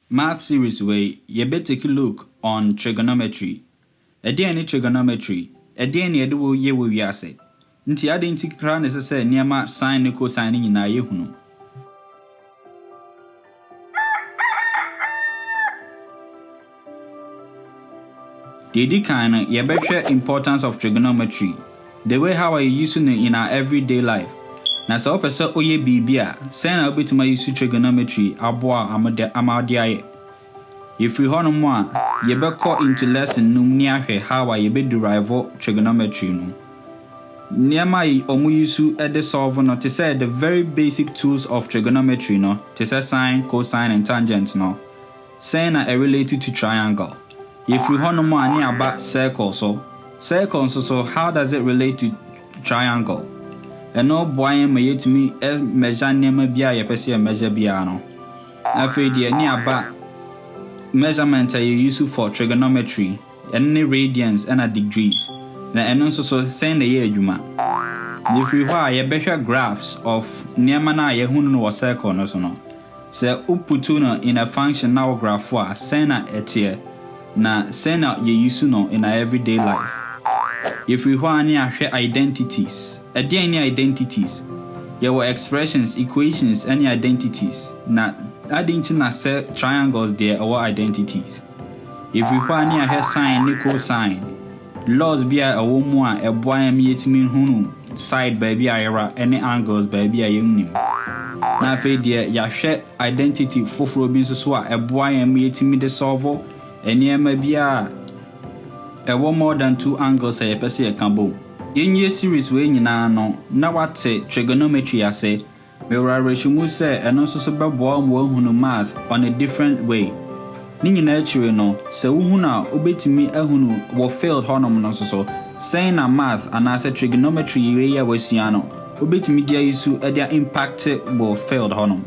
Math series way, you better take a look on trigonometry. Any trigonometry, any edu ye will yase. Nti adenti kra necessary near sine and cosine in na yehuno. The kind ye better importance of trigonometry. The way how I use it in our everyday life. Na so pese oye bibia, say na obetima use trigonometry aboa amadiaye. If we hono mo a, ye be call into lesson num ni ahwe how ye be derive trigonometry no. Niama yi omu use e solve no to say the very basic tools of trigonometry no, to say sine, cosine and tangent no. Say na related to triangle. If we hono mo ani about circle so how does it relate to triangle? And no boy may yet me measure name bia ye pese measure bia no. Afei de ni aba measurement you use for trigonometry any radians and degrees. Na eno so send the year adwuma. If we wa ye behwe graphs of niema na ye hunu no circle no so no. Se uputu no in a function now graph wa send na etie na send na ye use no in our everyday life. If we wa ani ahwe identities any identities. Your expressions, equations, any identities. Na adding to na set triangles there our identities. If we want any a sine, cosine, laws be a woman, a boy and me hunu, side baby ira, any angles baby a young. Na fe dear ya share identity for Robinson a boy and me the solver, and near maybe a one more than two angles a per se a combo. Yenye series we nyina no na wate trigonometry ase me reshumu se eno so bebo mo hunu math on a different way ni nyina chire no se wo hunu a obetimi ahunu wo failed honom no so saying na math and as trigonometry we ya wasua no obetimi dia isu e dia impact wo failed honom.